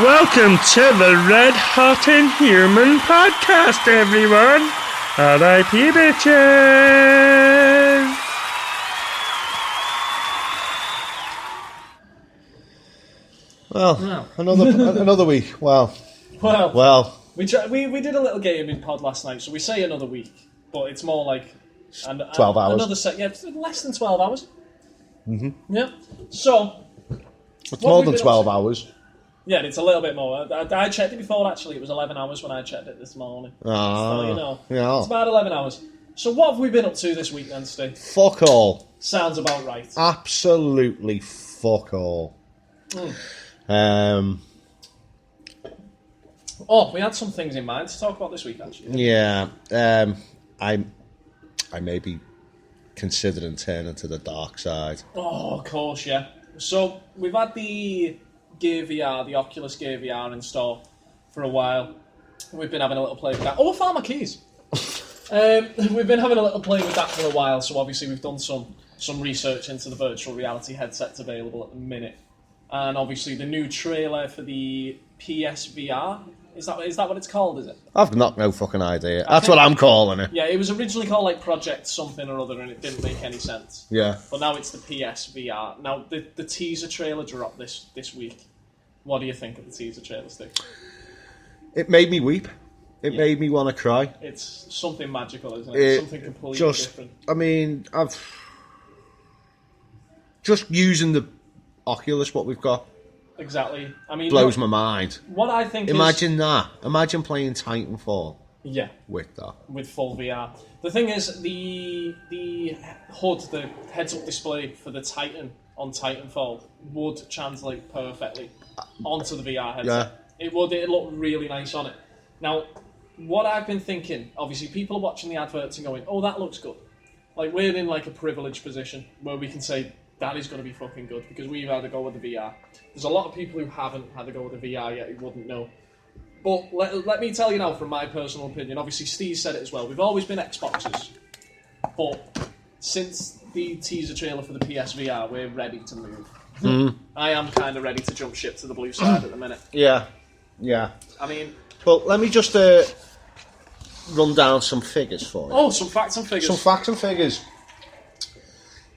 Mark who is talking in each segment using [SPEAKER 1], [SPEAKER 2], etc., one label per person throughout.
[SPEAKER 1] Welcome to the Red Hot Inhuman podcast, everyone. R.I.P, bitches.
[SPEAKER 2] Well, another week. Well,
[SPEAKER 3] we did a little gaming pod last night, so we say another week, but it's more like
[SPEAKER 2] 12 hours.
[SPEAKER 3] Another set, yeah, less than 12 hours.
[SPEAKER 2] Mm-hmm.
[SPEAKER 3] Yeah. So
[SPEAKER 2] it's more than 12 hours.
[SPEAKER 3] Yeah, it's a little bit more. I checked it before. Actually, it was 11 hours when I checked it this morning. So you know,
[SPEAKER 2] yeah.
[SPEAKER 3] It's about 11 hours. So what have we been up to this week, then, Steve?
[SPEAKER 2] Fuck all.
[SPEAKER 3] Sounds about right.
[SPEAKER 2] Absolutely fuck all.
[SPEAKER 3] Oh, we had some things in mind to talk about this week, actually.
[SPEAKER 2] Yeah. I may be considering turning to the dark side.
[SPEAKER 3] Oh, of course, yeah. So we've had the Gear VR, the Oculus Gear VR in store for a while. We've been having a little play with that. Oh, I found my keys. We've been having a little play with that for a while, so obviously we've done some research into the virtual reality headsets available at the minute. And obviously the new trailer for the PSVR, is that what it's called, is it?
[SPEAKER 2] I've got no fucking idea. That's what I'm calling it.
[SPEAKER 3] Yeah, it was originally called like Project something or other and it didn't make any sense.
[SPEAKER 2] Yeah.
[SPEAKER 3] But now it's the PSVR. Now, the teaser trailer dropped this week. What do you think of the teaser trailer, Steve?
[SPEAKER 2] It made me weep. It made me want to cry.
[SPEAKER 3] It's something magical, isn't it? Something completely different.
[SPEAKER 2] I mean, I've just using the Oculus, what we've got.
[SPEAKER 3] Exactly. I mean,
[SPEAKER 2] blows my mind.
[SPEAKER 3] What I think
[SPEAKER 2] Imagine that. Imagine playing Titanfall.
[SPEAKER 3] Yeah.
[SPEAKER 2] With that.
[SPEAKER 3] With full VR. The thing is, the HUD, the heads-up display for the Titan on Titanfall would translate perfectly onto the VR headset. Yeah. It would. It'd look really nice on it. Now, what I've been thinking, obviously, people are watching the adverts and going, "Oh, that looks good." Like we're in like a privileged position where we can say that is going to be fucking good because we've had to go with the VR. There's a lot of people who haven't had to go with the VR yet who wouldn't know. But let me tell you now, from my personal opinion, obviously Steve said it as well, we've always been Xboxers. But since the teaser trailer for the PSVR, we're ready to move. I am kind of ready to jump ship to the blue side at the minute.
[SPEAKER 2] Yeah.
[SPEAKER 3] I mean...
[SPEAKER 2] Well, let me just run down some figures for you.
[SPEAKER 3] Oh, some facts and figures.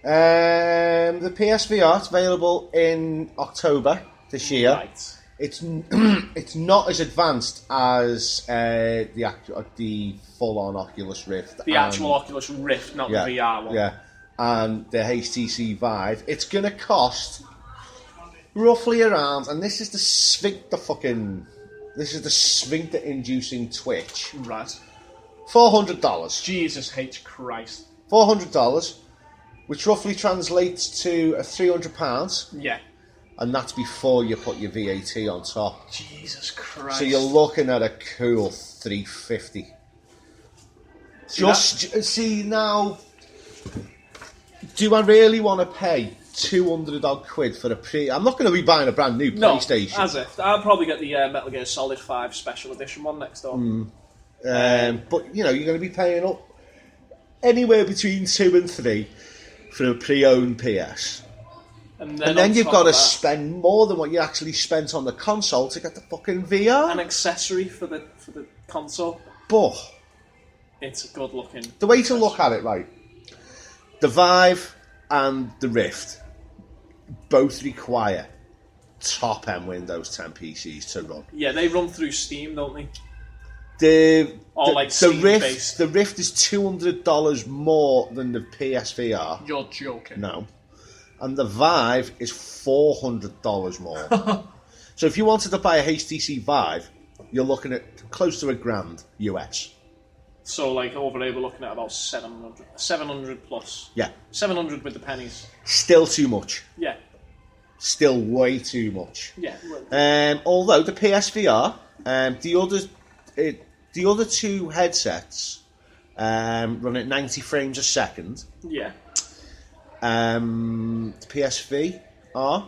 [SPEAKER 2] The PSVR is available in October this year.
[SPEAKER 3] Right.
[SPEAKER 2] It's not as advanced as the full-on Oculus Rift.
[SPEAKER 3] The actual Oculus Rift, not the VR one.
[SPEAKER 2] Yeah, and the HTC Vive. It's going to cost roughly around, and this is the sphincter-inducing twitch.
[SPEAKER 3] Right.
[SPEAKER 2] $400.
[SPEAKER 3] Jesus H. Christ.
[SPEAKER 2] $400. Which roughly translates to £300.
[SPEAKER 3] Yeah.
[SPEAKER 2] And that's before you put your VAT on top.
[SPEAKER 3] Jesus Christ.
[SPEAKER 2] So you're looking at a cool $350. See now, do I really want to pay 200 odd quid for I'm not going to be buying a brand new PlayStation.
[SPEAKER 3] No, as if. I'll probably get the Metal Gear Solid 5 Special Edition one next door.
[SPEAKER 2] But, you know, you're going to be paying up anywhere between 2 and 3 for a pre-owned PS. And then you've got to spend more than what you actually spent on the console to get the fucking VR.
[SPEAKER 3] An accessory for the console.
[SPEAKER 2] But
[SPEAKER 3] it's a good looking.
[SPEAKER 2] The way to look at it, right? The Vive and the Rift both require top-end Windows 10 PCs to run.
[SPEAKER 3] Yeah, they run through Steam, don't they?
[SPEAKER 2] The Rift is $200 more than the PSVR.
[SPEAKER 3] You're joking.
[SPEAKER 2] No. And the Vive is $400 more. So if you wanted to buy a HTC Vive, you're looking at close to $1,000 US.
[SPEAKER 3] So like over there we're looking at about 700 plus.
[SPEAKER 2] Yeah.
[SPEAKER 3] 700 with the pennies.
[SPEAKER 2] Still too much.
[SPEAKER 3] Yeah.
[SPEAKER 2] Still way too much.
[SPEAKER 3] Yeah.
[SPEAKER 2] Although the PSVR, the other two headsets run at 90 frames a second.
[SPEAKER 3] Yeah.
[SPEAKER 2] The PSV are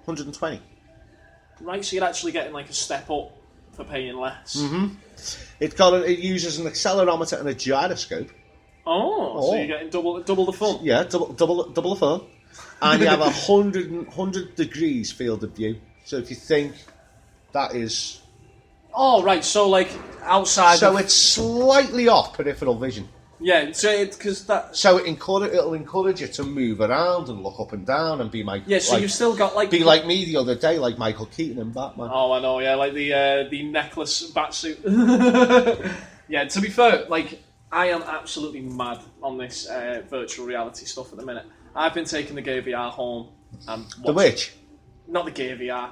[SPEAKER 2] 120.
[SPEAKER 3] Right, so you're actually getting like a step up for paying less.
[SPEAKER 2] Mm-hmm. It uses an accelerometer and a gyroscope.
[SPEAKER 3] So you're getting double the fun.
[SPEAKER 2] Yeah, double the fun. And you have 100 degrees field of view. So if you think That is...
[SPEAKER 3] Oh, right, so, like, outside...
[SPEAKER 2] So it's slightly off peripheral vision.
[SPEAKER 3] Yeah, so because that...
[SPEAKER 2] So it'll encourage you to move around and look up and down and be
[SPEAKER 3] Yeah, so you've still got, like...
[SPEAKER 2] Be like me the other day, like Michael Keaton in Batman.
[SPEAKER 3] Oh, I know, yeah, like the necklace batsuit. Yeah, to be fair, like, I am absolutely mad on this virtual reality stuff at the minute. I've been taking the Gear VR home and...
[SPEAKER 2] The which?
[SPEAKER 3] Not the Gear VR.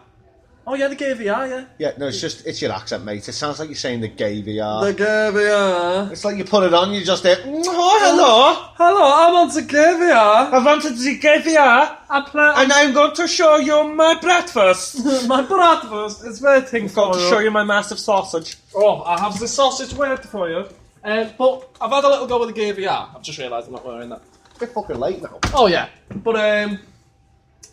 [SPEAKER 3] Oh, yeah, the Gear VR, yeah.
[SPEAKER 2] Yeah, no, it's your accent, mate. It sounds like you're saying the Gay VR.
[SPEAKER 3] The Gear VR.
[SPEAKER 2] It's like you put it on, you just hear, oh, hello.
[SPEAKER 3] Hello, I'm on the Gear VR.
[SPEAKER 1] I wanted the Gear VR, and I'm going to show you my breakfast.
[SPEAKER 3] My breakfast is waiting for
[SPEAKER 1] I'm going to show you my massive sausage.
[SPEAKER 3] Oh, I have the sausage waiting for you. But I've had a little go with the Gear VR. I've just realised I'm not wearing that.
[SPEAKER 2] It's a bit fucking late now.
[SPEAKER 3] Oh, yeah. But,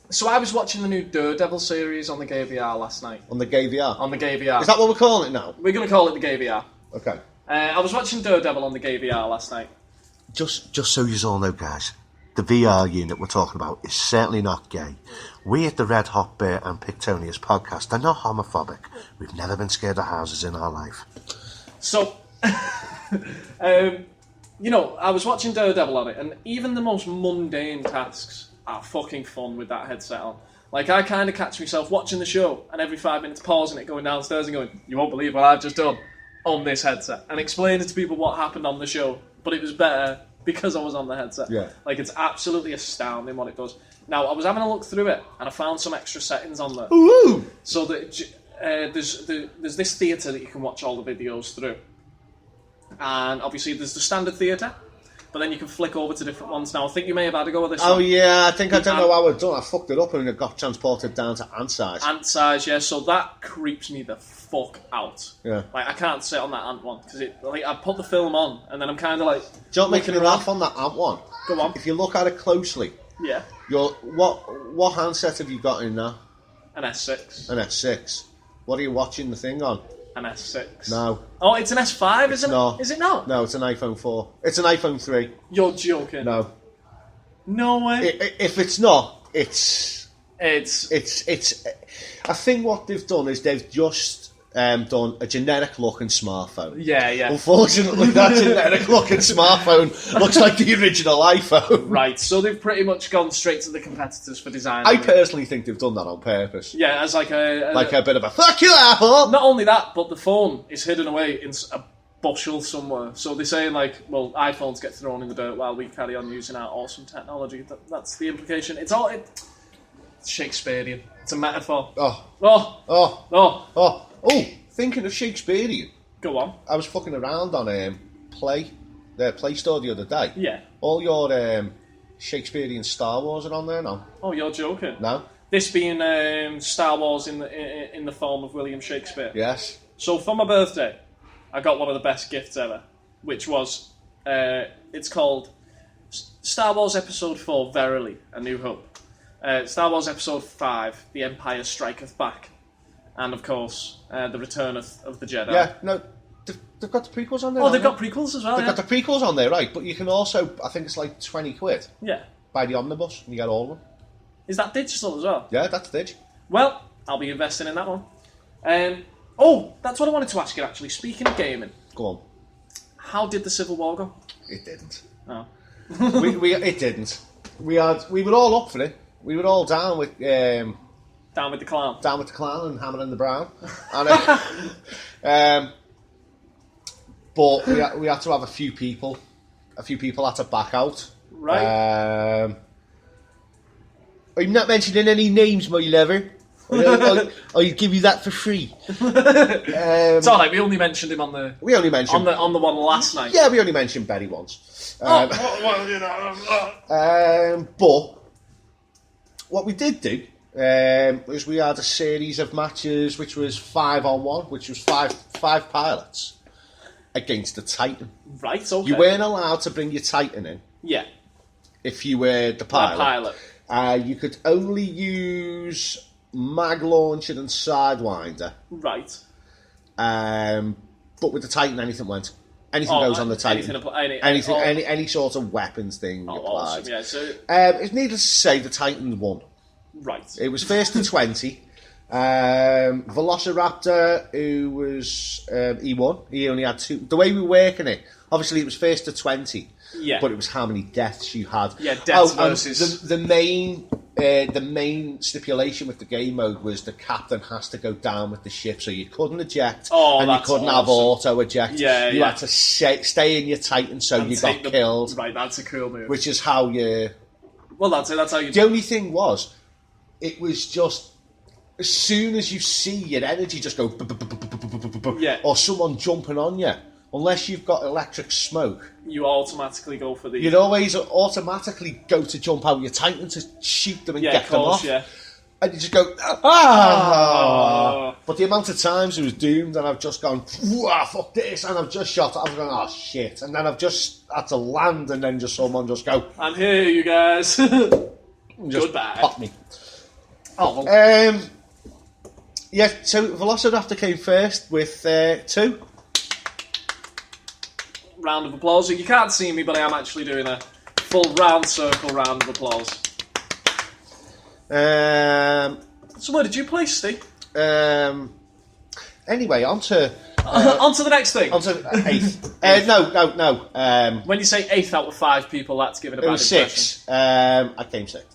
[SPEAKER 3] so I was watching the new Daredevil series on the Gear VR last night.
[SPEAKER 2] On the Gay VR?
[SPEAKER 3] On the Gear VR.
[SPEAKER 2] Is that what we're calling it now?
[SPEAKER 3] We're going to call it the Gear VR.
[SPEAKER 2] Okay.
[SPEAKER 3] I was watching Daredevil on the Gear VR last night.
[SPEAKER 2] Just so you all know, guys, the VR unit we're talking about is certainly not gay. We at the Red Hot Beer and Pictonius podcast are not homophobic. We've never been scared of houses in our life.
[SPEAKER 3] So, you know, I was watching Daredevil on it, and even the most mundane tasks are fucking fun with that headset on. Like, I kind of catch myself watching the show, and every 5 minutes pausing it, going downstairs and going, you won't believe what I've just done on this headset, and explaining to people what happened on the show, but it was better because I was on the headset.
[SPEAKER 2] Yeah.
[SPEAKER 3] Like, it's absolutely astounding what it does. Now, I was having a look through it, and I found some extra settings on there.
[SPEAKER 2] Ooh!
[SPEAKER 3] So that there's this theatre that you can watch all the videos through. And obviously there's the standard theatre, but then you can flick over to different ones. Now, I think you may have had a go with this one.
[SPEAKER 2] Oh, yeah, I don't know how I've done. I fucked it up and it got transported down to ant size.
[SPEAKER 3] Ant size, yeah, so that creeps me the fuck out.
[SPEAKER 2] Yeah.
[SPEAKER 3] Like, I can't sit on that ant one, because I put the film on, and then I'm kind of like...
[SPEAKER 2] Do you know what makes me laugh on that ant one?
[SPEAKER 3] Go on.
[SPEAKER 2] If you look at it closely,
[SPEAKER 3] Yeah.
[SPEAKER 2] What handset have you got in there?
[SPEAKER 3] An S6.
[SPEAKER 2] An S6. What are you watching the thing on?
[SPEAKER 3] An S6.
[SPEAKER 2] No.
[SPEAKER 3] Oh, it's an S5, isn't
[SPEAKER 2] not.
[SPEAKER 3] it? Is it not?
[SPEAKER 2] No, it's an iPhone 4. It's an iPhone 3.
[SPEAKER 3] You're joking.
[SPEAKER 2] No.
[SPEAKER 3] No way.
[SPEAKER 2] If it's not, it's...
[SPEAKER 3] It's...
[SPEAKER 2] I think what they've done is they've just done a generic-looking smartphone.
[SPEAKER 3] Yeah, yeah.
[SPEAKER 2] Unfortunately, that generic-looking smarphone looks like the original iPhone.
[SPEAKER 3] Right, so they've pretty much gone straight to the competitors for design.
[SPEAKER 2] I personally think they've done that on purpose.
[SPEAKER 3] Yeah, as like a
[SPEAKER 2] bit of a fuck you, Apple!
[SPEAKER 3] Not only that, but the phone is hidden away in a bushel somewhere. So they're saying, like, well, iPhones get thrown in the dirt while we carry on using our awesome technology. That's the implication. It's Shakespearean. It's a metaphor.
[SPEAKER 2] Oh, thinking of Shakespearean.
[SPEAKER 3] Go on.
[SPEAKER 2] I was fucking around on the Play Store the other day.
[SPEAKER 3] Yeah.
[SPEAKER 2] All your Shakespearean Star Wars are on there now.
[SPEAKER 3] Oh, you're joking?
[SPEAKER 2] No.
[SPEAKER 3] This being Star Wars in the form of William Shakespeare.
[SPEAKER 2] Yes.
[SPEAKER 3] So for my birthday, I got one of the best gifts ever, which was it's called Star Wars Episode 4: Verily, A New Hope. Star Wars Episode 5: The Empire Striketh Back. And, of course, The Return of the Jedi.
[SPEAKER 2] Yeah, no, they've got the prequels on there.
[SPEAKER 3] Oh, they've got prequels as well,
[SPEAKER 2] They've got the prequels on there, right, but you can also, I think it's like 20 quid.
[SPEAKER 3] Yeah.
[SPEAKER 2] Buy the omnibus and you get all of them.
[SPEAKER 3] Is that digital as well?
[SPEAKER 2] Yeah, that's dig.
[SPEAKER 3] Well, I'll be investing in that one. That's what I wanted to ask you, actually. Speaking of gaming.
[SPEAKER 2] Go on.
[SPEAKER 3] How did the Civil War go?
[SPEAKER 2] It didn't.
[SPEAKER 3] Oh.
[SPEAKER 2] It didn't. We were all up for it. We were all down with...
[SPEAKER 3] Down with the clown.
[SPEAKER 2] Down with the clown and Hammer and the Brown. But we had to have a few people had to back out.
[SPEAKER 3] Right.
[SPEAKER 2] I'm not mentioning any names, my lover. I'll give you that for free.
[SPEAKER 3] It's alright, we only mentioned him on the...
[SPEAKER 2] We only mentioned...
[SPEAKER 3] On the one last night.
[SPEAKER 2] Yeah, we only mentioned Betty once. But what we did do was we had a series of matches which was 5-on-1, which was five pilots against the Titan.
[SPEAKER 3] Right, okay.
[SPEAKER 2] You weren't allowed to bring your Titan in.
[SPEAKER 3] Yeah.
[SPEAKER 2] If you were the pilot. You could only use mag launcher and sidewinder.
[SPEAKER 3] Right.
[SPEAKER 2] But with the Titan, anything went. Anything goes on the Titan. Any sort of weapons thing applied.
[SPEAKER 3] Awesome, yeah. So,
[SPEAKER 2] it's needless to say, the Titan won.
[SPEAKER 3] Right.
[SPEAKER 2] It was first to 20. Velociraptor, who was he won. He only had 2. The way we were working it, obviously it was first to 20.
[SPEAKER 3] Yeah.
[SPEAKER 2] But it was how many deaths you had.
[SPEAKER 3] Yeah, deaths versus...
[SPEAKER 2] The main stipulation with the game mode was the captain has to go down with the ship, so you couldn't eject, and you couldn't have auto-eject.
[SPEAKER 3] Yeah,
[SPEAKER 2] you had to stay in your Titan so you got killed.
[SPEAKER 3] Right, that's a cool move.
[SPEAKER 2] Which is how you...
[SPEAKER 3] Well, that's how you...
[SPEAKER 2] The only thing was, it was just... As soon as you see your energy just go... Or someone jumping on you, unless you've got electric smoke,
[SPEAKER 3] you automatically go for the...
[SPEAKER 2] You'd always automatically go to jump out your Titan to shoot them and get them off.
[SPEAKER 3] Yeah.
[SPEAKER 2] And you just go, ah! But the amount of times it was doomed and I've just gone, fuck this, and I've just shot, I've gone, oh shit. And then I've just had to land and then just someone just go,
[SPEAKER 3] I'm here, you guys.
[SPEAKER 2] Just
[SPEAKER 3] Goodbye.
[SPEAKER 2] Pop me.
[SPEAKER 3] Oh, well.
[SPEAKER 2] Yeah, so Velociraptor came first with 2.
[SPEAKER 3] Round of applause. You can't see me, but I am actually doing a full round circle round of applause. So where did you place, Steve?
[SPEAKER 2] Anyway, on to
[SPEAKER 3] the next thing.
[SPEAKER 2] On to 8th. No.
[SPEAKER 3] When you say 8th out of 5 people, that's giving a bad
[SPEAKER 2] impression. It was 6. I came 6th.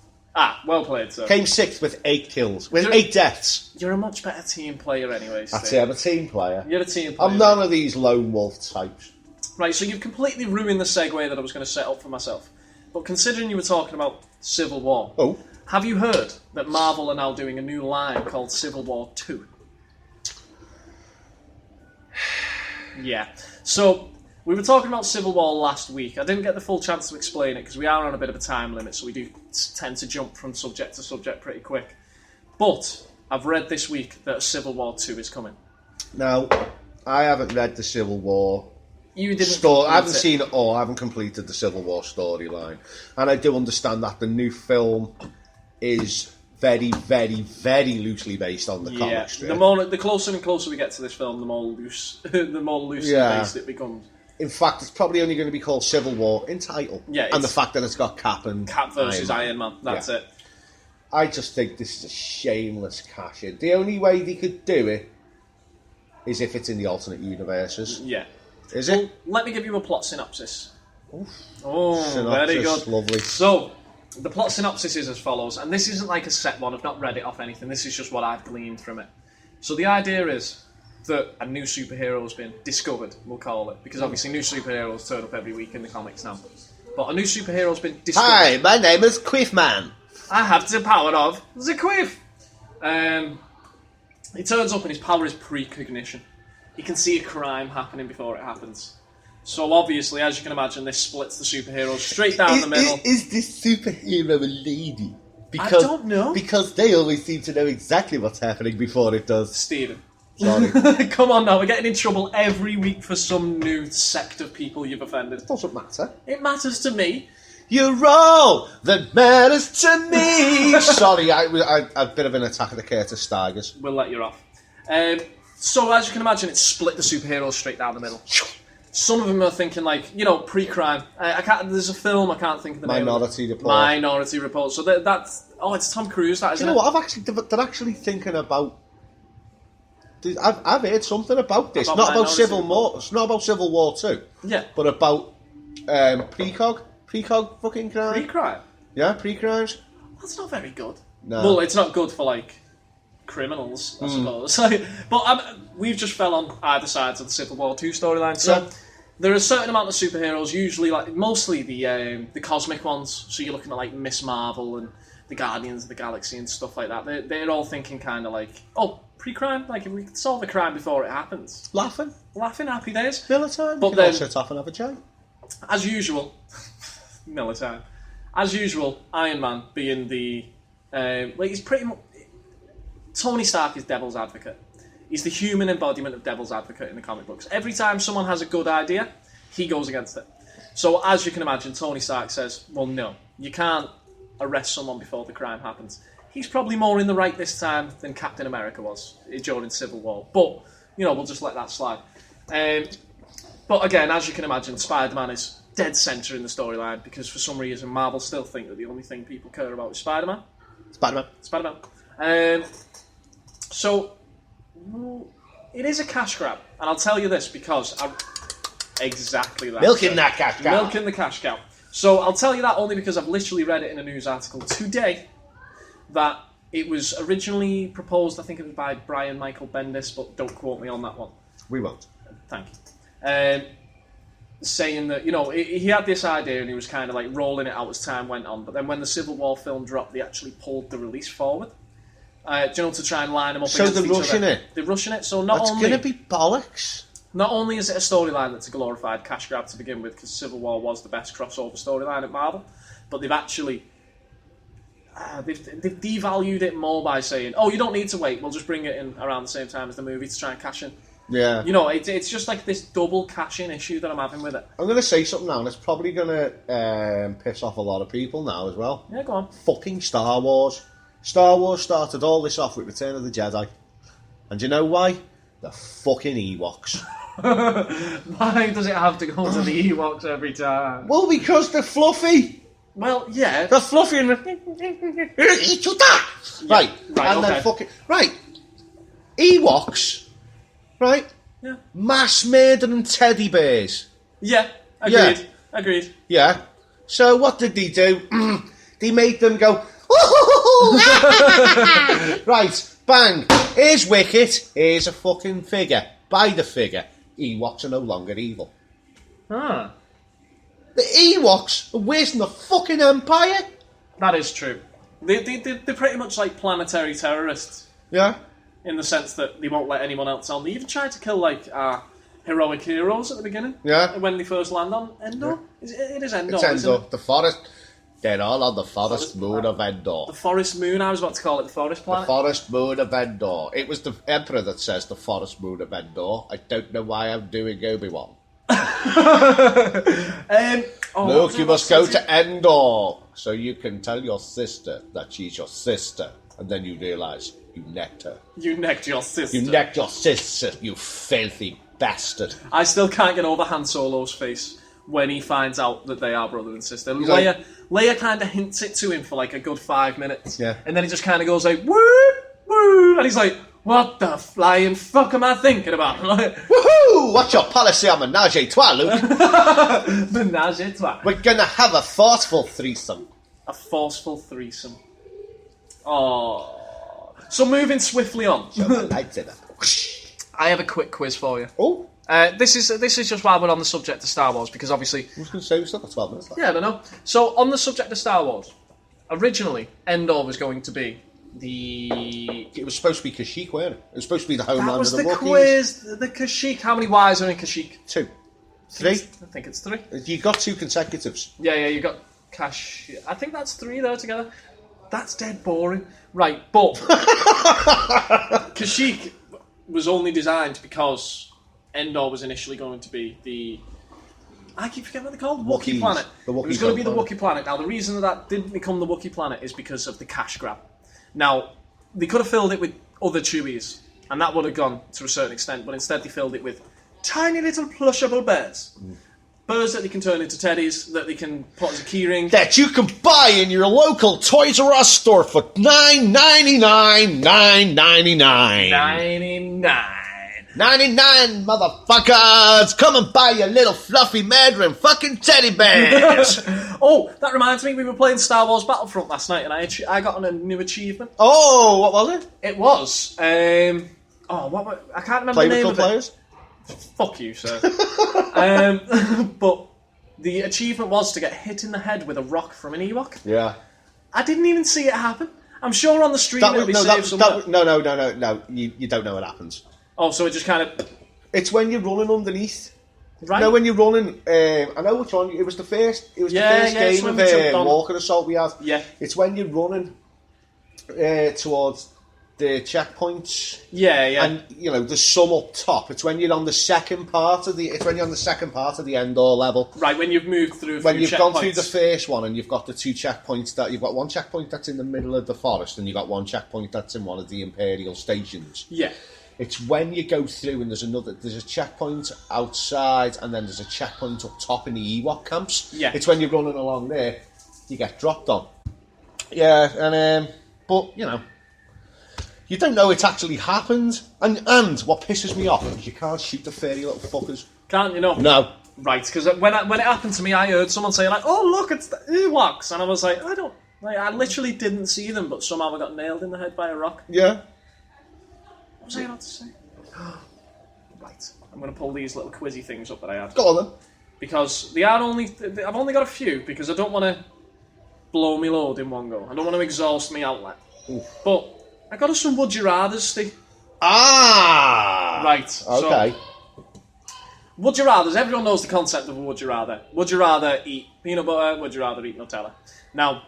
[SPEAKER 3] Well played, sir.
[SPEAKER 2] Came 6th with 8 kills. With 8 deaths.
[SPEAKER 3] You're a much better team player anyway, Steve.
[SPEAKER 2] That's it, I'm a team player.
[SPEAKER 3] You're a team player.
[SPEAKER 2] I'm none of these lone wolf types.
[SPEAKER 3] Right, so you've completely ruined the segue that I was going to set up for myself. But considering you were talking about Civil War, have you heard that Marvel are now doing a new line called Civil War 2? Yeah. So, we were talking about Civil War last week. I didn't get the full chance to explain it because we are on a bit of a time limit, so we do tend to jump from subject to subject pretty quick. But I've read this week that Civil War 2 is coming.
[SPEAKER 2] Now, I haven't read the Civil War.
[SPEAKER 3] You didn't.
[SPEAKER 2] I haven't seen it all. I haven't completed the Civil War storyline, and I do understand that the new film is very, very, very loosely based on the comic strip.
[SPEAKER 3] The closer and closer we get to this film, the more loosely based it becomes.
[SPEAKER 2] In fact, it's probably only going to be called Civil War in title, and the fact that it's got Cap
[SPEAKER 3] versus Iron Man. That's it.
[SPEAKER 2] I just think this is a shameless cash in. The only way they could do it is if it's in the alternate universes.
[SPEAKER 3] Yeah.
[SPEAKER 2] Is it?
[SPEAKER 3] Let me give you a plot synopsis.
[SPEAKER 2] Oof.
[SPEAKER 3] Synopsis, very good.
[SPEAKER 2] Lovely.
[SPEAKER 3] So, the plot synopsis is as follows, and this isn't like a set one, I've not read it off anything, this is just what I've gleaned from it. So the idea is that a new superhero has been discovered, we'll call it, because obviously new superheroes turn up every week in the comics now. But a new superhero has been discovered.
[SPEAKER 2] Hi, my name is Quiffman.
[SPEAKER 3] I have the power of the Quiff. He turns up and his power is precognition. He can see a crime happening before it happens. So obviously, as you can imagine, this splits the superheroes straight down the middle.
[SPEAKER 2] Is this superhero a lady?
[SPEAKER 3] I don't know.
[SPEAKER 2] Because they always seem to know exactly what's happening before it does.
[SPEAKER 3] Stephen.
[SPEAKER 2] Sorry.
[SPEAKER 3] Come on now, we're getting in trouble every week for some new sect of people you've offended.
[SPEAKER 2] It doesn't matter.
[SPEAKER 3] It matters to me.
[SPEAKER 2] You're all that matters to me. Sorry, I had a bit of an attack of the Curtis Stigers.
[SPEAKER 3] We'll let you off. So as you can imagine, it's split the superheroes straight down the middle. Some of them are thinking pre-crime. There's a film, I can't think of the name. Minority Report. So that's... Oh, it's Tom Cruise, that, isn't it?
[SPEAKER 2] You know what? They're actually thinking about... I've heard something about this. Not about Civil War. It's not about Civil War 2.
[SPEAKER 3] Yeah.
[SPEAKER 2] But about precog fucking crime.
[SPEAKER 3] Pre-crime?
[SPEAKER 2] Yeah, pre-crimes.
[SPEAKER 3] That's not very good.
[SPEAKER 2] No.
[SPEAKER 3] Well, it's not good for, criminals, I suppose. But we've just fell on either sides of the Civil War 2 storyline. So there are a certain amount of superheroes, usually mostly the cosmic ones. So you're looking at Miss Marvel and the Guardians of the Galaxy and stuff like that. They're all thinking kind of pre-crime. If we could solve a crime before it happens.
[SPEAKER 2] Laughing,
[SPEAKER 3] happy days.
[SPEAKER 2] Miller time.
[SPEAKER 3] But
[SPEAKER 2] you
[SPEAKER 3] then
[SPEAKER 2] all sit off and have a chat.
[SPEAKER 3] As usual, Miller time. As usual, Iron Man being the he's pretty much. Tony Stark is Devil's Advocate. He's the human embodiment of Devil's Advocate in the comic books. Every time someone has a good idea, he goes against it. So, as you can imagine, Tony Stark says, well, no, you can't arrest someone before the crime happens. He's probably more in the right this time than Captain America was during Civil War. But, we'll just let that slide. But again, as you can imagine, Spider-Man is dead centre in the storyline because for some reason Marvel still think that the only thing people care about is Spider-Man.
[SPEAKER 2] Spider-Man.
[SPEAKER 3] So, it is a cash grab. And I'll tell you this because... Exactly that.
[SPEAKER 2] Milking that cash cow.
[SPEAKER 3] Milking the cash cow. So, I'll tell you that only because I've literally read it in a news article today that it was originally proposed, I think it was by Brian Michael Bendis, but don't quote me on that one.
[SPEAKER 2] We won't.
[SPEAKER 3] Thank you. Saying that, he had this idea and he was kind of like rolling it out as time went on, but then when the Civil War film dropped, they actually pulled the release forward. To try and line them up against each other. So they're rushing it? They're rushing it, so
[SPEAKER 2] That's going to be bollocks.
[SPEAKER 3] Not only is it a storyline that's a glorified cash grab to begin with, because Civil War was the best crossover storyline at Marvel, but they've actually... they've devalued it more by saying, you don't need to wait, we'll just bring it in around the same time as the movie to try and cash in.
[SPEAKER 2] Yeah.
[SPEAKER 3] It's just like this double cash-in issue that I'm having with it.
[SPEAKER 2] I'm going to say something now, and it's probably going to piss off a lot of people now as well.
[SPEAKER 3] Yeah, go on.
[SPEAKER 2] Fucking Star Wars. Star Wars started all this off with Return of the Jedi. And do you know why? The fucking Ewoks.
[SPEAKER 3] Why does it have to go to the Ewoks every time?
[SPEAKER 2] Well, because they're fluffy.
[SPEAKER 3] Well, yeah.
[SPEAKER 2] They're fluffy and... Right. And then fucking... Right. Ewoks... Right?
[SPEAKER 3] Yeah.
[SPEAKER 2] Mass murdering teddy bears.
[SPEAKER 3] Yeah, agreed.
[SPEAKER 2] Yeah. So what did they do? They made them go... Right, bang. Here's Wicket. Here's a fucking figure. Buy the figure. Ewoks are no longer evil.
[SPEAKER 3] Ah.
[SPEAKER 2] The Ewoks are worse than the fucking Empire.
[SPEAKER 3] That is true. They're pretty much like planetary terrorists.
[SPEAKER 2] Yeah.
[SPEAKER 3] In the sense that they won't let anyone else on. They even tried to kill, heroic heroes at the beginning.
[SPEAKER 2] Yeah.
[SPEAKER 3] When they first land on Endor. Yeah. It is Endor,
[SPEAKER 2] It's Endor.
[SPEAKER 3] isn't it?
[SPEAKER 2] The forest... They're all on the forest moon of Endor.
[SPEAKER 3] The forest moon, I was about to call it the forest planet.
[SPEAKER 2] The forest moon of Endor. It was the Emperor that says the forest moon of Endor. I don't know why I'm doing Obi-Wan. Luke, you must go to Endor so you can tell your sister that she's your sister. And then you realise you necked her.
[SPEAKER 3] You necked your sister.
[SPEAKER 2] You necked your sister, you filthy bastard.
[SPEAKER 3] I still can't get over Han Solo's face when he finds out that they are brother and sister. Leia kind of hints it to him for like a good 5 minutes.
[SPEAKER 2] Yeah.
[SPEAKER 3] And then he just kind of goes like, woo, woo, and he's like, what the flying fuck am I thinking about?
[SPEAKER 2] Woohoo! What's your policy on menage a trois, Luke?
[SPEAKER 3] Menage a trois.
[SPEAKER 2] We're gonna have a forceful threesome.
[SPEAKER 3] A forceful threesome. Oh. So moving swiftly on. I have a quick quiz for you.
[SPEAKER 2] Oh.
[SPEAKER 3] This is just while we're on the subject of Star Wars, because obviously...
[SPEAKER 2] I was going to say, we've still got 12 minutes left.
[SPEAKER 3] Yeah, I don't know. So, on the subject of Star Wars, originally, Endor was going to be the...
[SPEAKER 2] It was supposed to be Kashyyyk, weren't it? It was supposed to be the homeland of the Wookiees.
[SPEAKER 3] That was the quiz, the Kashyyyk. How many Ys are in Kashyyyk?
[SPEAKER 2] 2. 3?
[SPEAKER 3] I think it's 3.
[SPEAKER 2] You got 2 consecutives.
[SPEAKER 3] Yeah, you got I think that's 3 there together. That's dead boring. Right, but... Kashyyyk was only designed because... Endor was initially going to be the... I keep forgetting what they're called. Wookiee planet. It was going to be the Wookiee planet. Now, the reason that didn't become the Wookiee planet is because of the cash grab. Now, they could have filled it with other Chewies, and that would have gone to a certain extent, but instead they filled it with tiny little plushable bears. Birds that they can turn into teddies, that they can put as a keyring.
[SPEAKER 2] That you can buy in your local Toys R Us store for $9.99. $9.99. 99, motherfuckers! Come and buy your little fluffy murdering fucking teddy bears!
[SPEAKER 3] Oh, that reminds me, we were playing Star Wars Battlefront last night, and I got a new achievement.
[SPEAKER 2] Oh, what was it?
[SPEAKER 3] It was, I can't remember
[SPEAKER 2] Play
[SPEAKER 3] the name
[SPEAKER 2] with
[SPEAKER 3] of
[SPEAKER 2] players?
[SPEAKER 3] It. Fuck you, sir. But the achievement was to get hit in the head with a rock from an Ewok.
[SPEAKER 2] Yeah.
[SPEAKER 3] I didn't even see it happen. I'm sure on the stream it'll be saved somewhere.
[SPEAKER 2] No. You don't know what happens.
[SPEAKER 3] Oh, so it just kind of...
[SPEAKER 2] It's when you're running underneath.
[SPEAKER 3] Right.
[SPEAKER 2] No, when you're running... I know which one. It was the first game of Walker Assault we had.
[SPEAKER 3] Yeah.
[SPEAKER 2] It's when you're running towards the checkpoints.
[SPEAKER 3] Yeah.
[SPEAKER 2] And, there's some up top. It's when you're on the second part of the... It's when you're on the second part of the Endor level.
[SPEAKER 3] Right, when you've moved through
[SPEAKER 2] when you've gone through the first one and you've got the 2 checkpoints that... You've got one checkpoint that's in the middle of the forest and you've got one checkpoint that's in one of the Imperial stations.
[SPEAKER 3] Yeah.
[SPEAKER 2] It's when you go through and there's a checkpoint outside and then there's a checkpoint up top in the Ewok camps.
[SPEAKER 3] Yeah.
[SPEAKER 2] It's when you're running along there, you get dropped on. Yeah, and, but, you You don't know it's actually happened. And what pisses me off is you can't shoot the fairy little fuckers.
[SPEAKER 3] Can't you know?
[SPEAKER 2] No.
[SPEAKER 3] Right, because when it happened to me, I heard someone say, like, oh, look, it's the Ewoks. And I was like, I literally didn't see them, but somehow I got nailed in the head by a rock.
[SPEAKER 2] Yeah.
[SPEAKER 3] What was I about to say? Right, I'm going to pull these little quizzy things up that I had.
[SPEAKER 2] Go on then.
[SPEAKER 3] Because I've only got a few, because I don't want to blow me load in one go. I don't want to exhaust me outlet.
[SPEAKER 2] Oof.
[SPEAKER 3] But I got us some would you rathers, Steve.
[SPEAKER 2] Ah!
[SPEAKER 3] Right,
[SPEAKER 2] okay.
[SPEAKER 3] So, would you rathers, everyone knows the concept of a would you rather. Would you rather eat peanut butter? Would you rather eat Nutella? Now,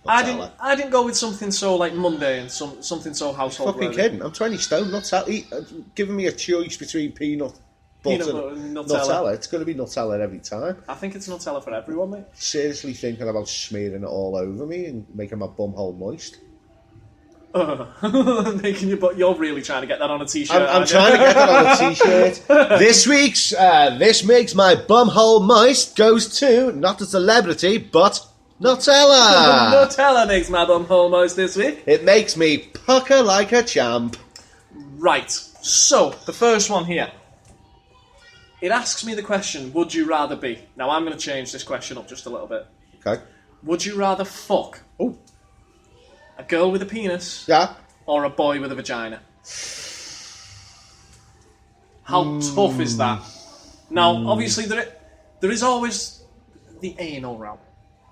[SPEAKER 2] Nutella.
[SPEAKER 3] I didn't go with something so like mundane, something so household.
[SPEAKER 2] Fucking kidding. I'm 20 stone. Nutella. Giving me a choice between peanut butter and Nutella. It's going to be Nutella every time.
[SPEAKER 3] I think it's Nutella for everyone, mate.
[SPEAKER 2] Seriously thinking about smearing it all over me and making my bumhole moist.
[SPEAKER 3] You're really trying to get that on a t-shirt.
[SPEAKER 2] I'm trying to get that on a t-shirt. This week's This Makes My Bumhole Moist goes to not a celebrity, but Nutella.
[SPEAKER 3] Nutella makes my bumhole moist this week.
[SPEAKER 2] It makes me pucker like a champ.
[SPEAKER 3] Right, so the first one here. It asks me the question, would you rather be? Now I'm going to change this question up just a little bit.
[SPEAKER 2] Okay.
[SPEAKER 3] Would you rather fuck a girl with a penis or a boy with a vagina? How tough is that? Now, obviously, there is always the anal route.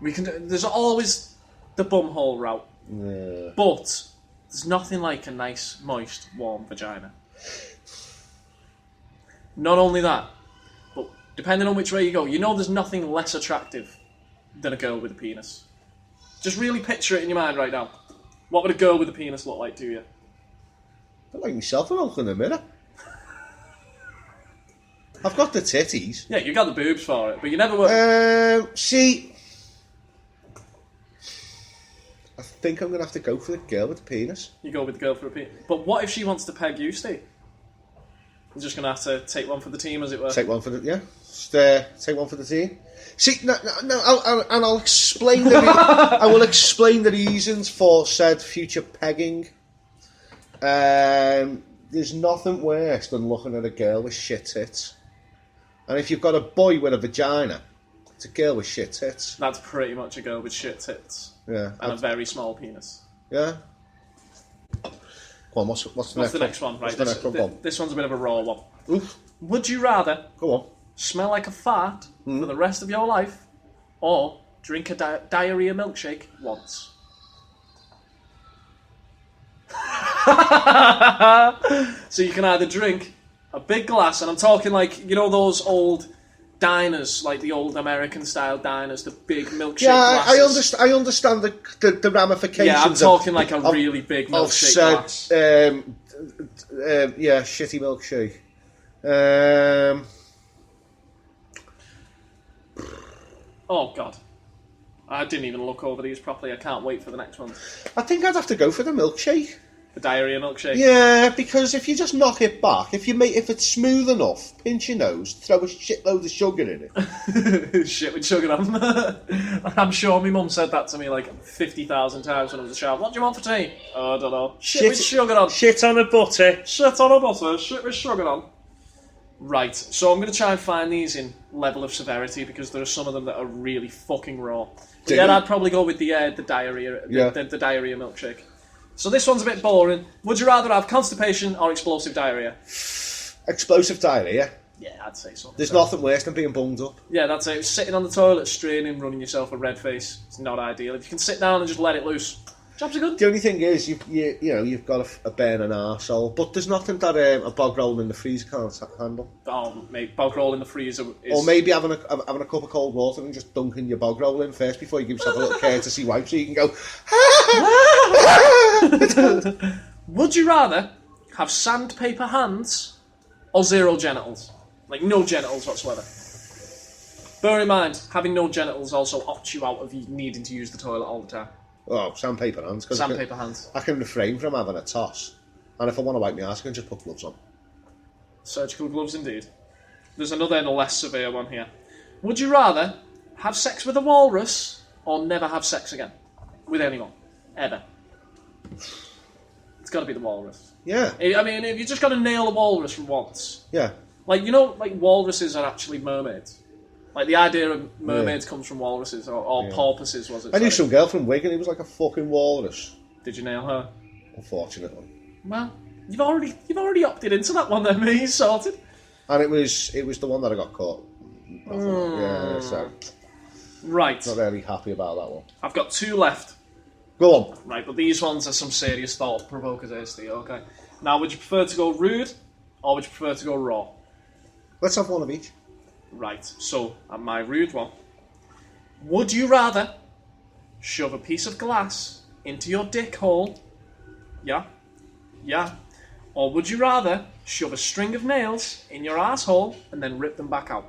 [SPEAKER 3] There's always the bumhole route.
[SPEAKER 2] Yeah.
[SPEAKER 3] But there's nothing like a nice, moist, warm vagina. Not only that, but depending on which way you go, you know there's nothing less attractive than a girl with a penis. Just really picture it in your mind right now. What would a girl with a penis look like to you?
[SPEAKER 2] I like myself when I look in the mirror. I've got the titties.
[SPEAKER 3] Yeah, you got the boobs for it, but you never were.
[SPEAKER 2] See, I think I'm going to have to go for the girl with the penis.
[SPEAKER 3] You go with the girl for a penis. But what if she wants to peg you, Steve? You're just going to have to take one for the team, as it were.
[SPEAKER 2] Take one for the Just take one for the team. See, no, I'll explain I will explain the reasons for said future pegging. There's nothing worse than looking at a girl with shit tits. And if you've got a boy with a vagina, it's a girl with shit tits.
[SPEAKER 3] That's pretty much a girl with shit tits.
[SPEAKER 2] Yeah.
[SPEAKER 3] And a very small penis.
[SPEAKER 2] Yeah. Go on, what's the next
[SPEAKER 3] one? Right,
[SPEAKER 2] this
[SPEAKER 3] one's a bit of a raw one.
[SPEAKER 2] Oof.
[SPEAKER 3] Would you rather
[SPEAKER 2] Go on.
[SPEAKER 3] smell like a fart for the rest of your life, or drink a diarrhea milkshake once? So you can either drink a big glass, and I'm talking like, you know those old diners, like the old American style diners, the big milkshake glasses.
[SPEAKER 2] I understand the ramifications.
[SPEAKER 3] Yeah, I'm talking like a really big milkshake glass.
[SPEAKER 2] Shitty milkshake.
[SPEAKER 3] Oh God, I didn't even look over these properly. I can't wait for the next one.
[SPEAKER 2] I think I'd have to go for the milkshake.
[SPEAKER 3] The diarrhea milkshake.
[SPEAKER 2] Yeah, because if you just knock it back, if it's smooth enough, pinch your nose, throw a shitload of sugar in it.
[SPEAKER 3] Shit with sugar on. I'm sure my mum said that to me like 50,000 times when I was a child. What do you want for tea? Oh, I don't know. Shit with sugar on.
[SPEAKER 1] Shit on a butter.
[SPEAKER 3] Shit on a butter. Shit with sugar on. Right, so I'm going to try and find these in level of severity because there are some of them that are really fucking raw. Yeah, I'd probably go with the diarrhea, the diarrhea milkshake. So this one's a bit boring. Would you rather have constipation or explosive diarrhea?
[SPEAKER 2] Explosive diarrhea?
[SPEAKER 3] Yeah, I'd say so.
[SPEAKER 2] There's nothing worse than being bunged up.
[SPEAKER 3] Yeah, that's it. Sitting on the toilet, straining, running yourself a red face. It's not ideal. If you can sit down and just let it loose, jobs are good.
[SPEAKER 2] The only thing is, you've got a burning arsehole, but there's nothing that a bog roll in the freezer can't handle.
[SPEAKER 3] Oh, mate, bog roll in the freezer is...
[SPEAKER 2] Or maybe having a cup of cold water and just dunking your bog roll in first before you give yourself a little courtesy wipe so you can go...
[SPEAKER 3] Would you rather have sandpaper hands or zero genitals? Like, no genitals whatsoever. Bear in mind, having no genitals also opts you out of needing to use the toilet all the time.
[SPEAKER 2] Oh, sandpaper hands.
[SPEAKER 3] Sandpaper hands.
[SPEAKER 2] I can refrain from having a toss. And if I want to wipe my ass, I can just put gloves on.
[SPEAKER 3] Surgical gloves indeed. There's another and a less severe one here. Would you rather have sex with a walrus or never have sex again? With anyone. Ever. It's got to be the walrus.
[SPEAKER 2] Yeah.
[SPEAKER 3] I mean, if you just got to nail a walrus from once.
[SPEAKER 2] Yeah.
[SPEAKER 3] Like, you know, like walruses are actually mermaids. Like, the idea of mermaids comes from walruses, or porpoises, was it?
[SPEAKER 2] I knew some girl from Wigan who was like a fucking walrus.
[SPEAKER 3] Did you nail her?
[SPEAKER 2] Unfortunately.
[SPEAKER 3] Well, you've already opted into that one then, mate. Sorted.
[SPEAKER 2] And it was the one that I got caught. Yeah, so...
[SPEAKER 3] Right.
[SPEAKER 2] Not really happy about that one.
[SPEAKER 3] I've got 2 left.
[SPEAKER 2] Go on.
[SPEAKER 3] Right, but these ones are some serious thought provokers here, Steve, okay? Now, would you prefer to go rude, or would you prefer to go raw?
[SPEAKER 2] Let's have one of each.
[SPEAKER 3] Right, so, my rude one. Would you rather shove a piece of glass into your dick hole? Yeah? Yeah. Or would you rather shove a string of nails in your asshole and then rip them back out?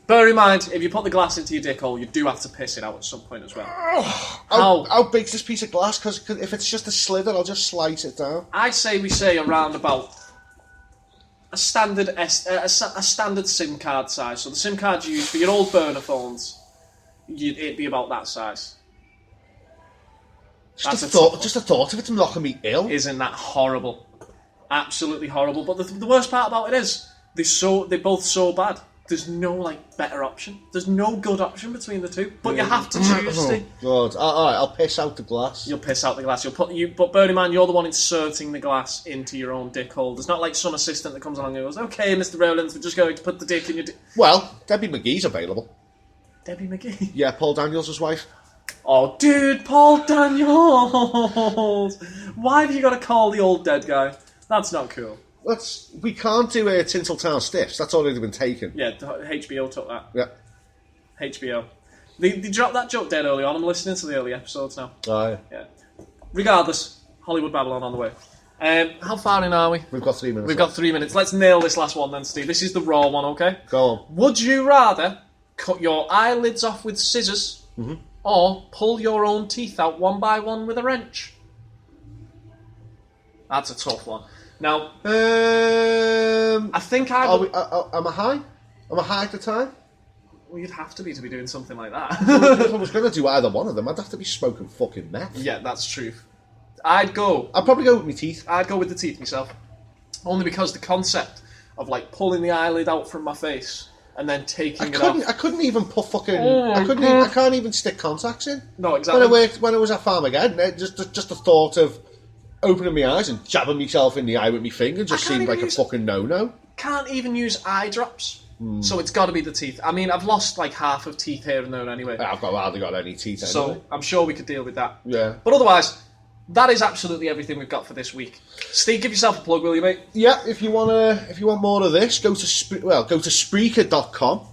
[SPEAKER 3] Bear in mind, if you put the glass into your dick hole, you do have to piss it out at some point as well.
[SPEAKER 2] How big's this piece of glass? Because if it's just a slither, I'll just slice it down.
[SPEAKER 3] I say we say around about a standard a standard SIM card size. So the SIM card you use for your old burner phones, it'd be about that size.
[SPEAKER 2] Just the thought of it knocking me ill.
[SPEAKER 3] Isn't that horrible? Absolutely horrible. But the worst part about it is they're both so bad. There's no better option. There's no good option between the two. But you have to choose.
[SPEAKER 2] God. Alright, I'll piss out the glass.
[SPEAKER 3] You'll piss out the glass. But bear in mind, you're the one inserting the glass into your own dick hole. There's not like some assistant that comes along and goes, "Okay, Mr. Rowlands, we're just going to put the dick in your dick."
[SPEAKER 2] Well, Debbie McGee's available.
[SPEAKER 3] Debbie McGee?
[SPEAKER 2] Yeah, Paul Daniels' wife.
[SPEAKER 3] Oh, dude, Paul Daniels! Why have you got to call the old dead guy? That's not cool.
[SPEAKER 2] We can't do Tinseltown Stiffs. That's already been taken.
[SPEAKER 3] Yeah, HBO took that.
[SPEAKER 2] Yeah.
[SPEAKER 3] HBO. They dropped that joke dead early on. I'm listening to the early episodes now.
[SPEAKER 2] Oh,
[SPEAKER 3] yeah. Regardless, Hollywood Babylon on the way. How far in are we?
[SPEAKER 2] We've got 3 minutes.
[SPEAKER 3] We've got 3 minutes. Let's nail this last one then, Steve. This is the raw one, okay?
[SPEAKER 2] Go on.
[SPEAKER 3] Would you rather cut your eyelids off with scissors or pull your own teeth out one by one with a wrench? That's a tough one. Now, I think I would...
[SPEAKER 2] Am I high? Am I high at the time?
[SPEAKER 3] Well, you'd have to be doing something like that.
[SPEAKER 2] If I was going to do either one of them, I'd have to be smoking fucking meth.
[SPEAKER 3] Yeah, that's true. I'd probably
[SPEAKER 2] go with my teeth.
[SPEAKER 3] I'd go with the teeth myself. Only because the concept of pulling the eyelid out from my face and then taking it off.
[SPEAKER 2] I couldn't even put fucking... I can't even stick contacts in.
[SPEAKER 3] No, exactly.
[SPEAKER 2] When I was at Farmageddon, just the thought of opening my eyes and jabbing myself in the eye with my finger just seemed like a fucking no-no.
[SPEAKER 3] Can't even use eye drops. So it's got to be the teeth. I mean, I've lost half of teeth here and there anyway.
[SPEAKER 2] I've hardly got any teeth anyway.
[SPEAKER 3] So I'm sure we could deal with that.
[SPEAKER 2] Yeah.
[SPEAKER 3] But otherwise, that is absolutely everything we've got for this week. Steve, give yourself a plug, will you, mate?
[SPEAKER 2] Yeah, if you want more of this, go to Spreaker.com.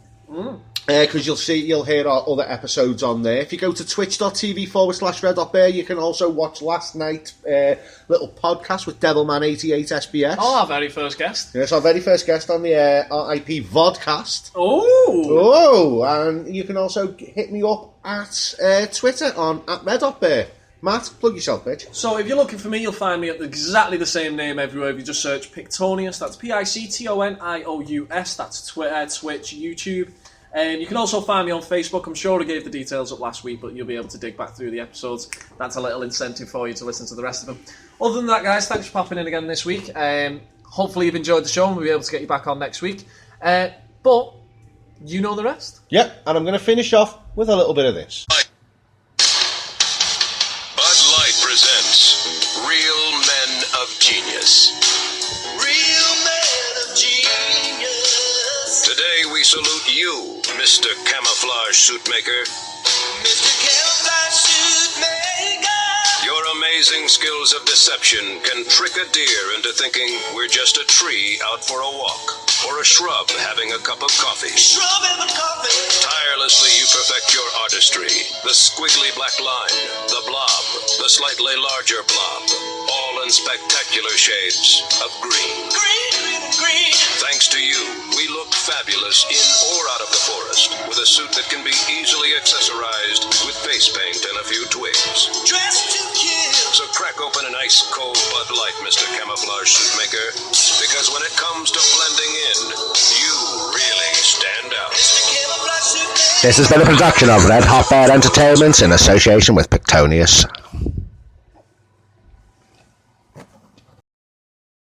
[SPEAKER 2] Because you'll hear our other episodes on there. If you go to twitch.tv/red.bear, you can also watch last night's little podcast with Devilman88SBS.
[SPEAKER 3] Oh, our very first guest.
[SPEAKER 2] Yes, our very first guest on the R.I.P. vodcast.
[SPEAKER 3] Oh,
[SPEAKER 2] and you can also hit me up at Twitter on @red.bear. Matt, plug yourself, bitch.
[SPEAKER 3] So if you're looking for me, you'll find me at exactly the same name everywhere. If you just search Pictonius, that's Pictonious. That's Twitter, Twitch, YouTube. You can also find me on Facebook. I'm sure I gave the details up last week, but you'll be able to dig back through the episodes. That's a little incentive for you to listen to the rest of them. Other than that, guys, thanks for popping in again this week. Hopefully you've enjoyed the show and we'll be able to get you back on next week. But you know the rest.
[SPEAKER 2] Yep, and I'm going to finish off with a little bit of this.
[SPEAKER 4] Bud Light presents Real Men of Genius. Real Men of Genius. Today we salute you, Mr. Camouflage Suit Maker. Mr. Camouflage Suit Maker. Your amazing skills of deception can trick a deer into thinking we're just a tree out for a walk, or a shrub having a cup of coffee. Shrub having coffee. Tirelessly you perfect your artistry. The squiggly black line, the blob, the slightly larger blob, all in spectacular shades of green. Green, green, green. Thanks to you, we look fabulous in or out of the forest, with a suit that can be easily accessorized with face paint and a few twigs. Dressed to kill. So crack open an ice cold Bud Light, Mr. Camouflage Suit Maker, because when it comes to blending in, you really stand out.
[SPEAKER 5] This has been a production of Red Hot Bear Entertainment in association with Pictonius.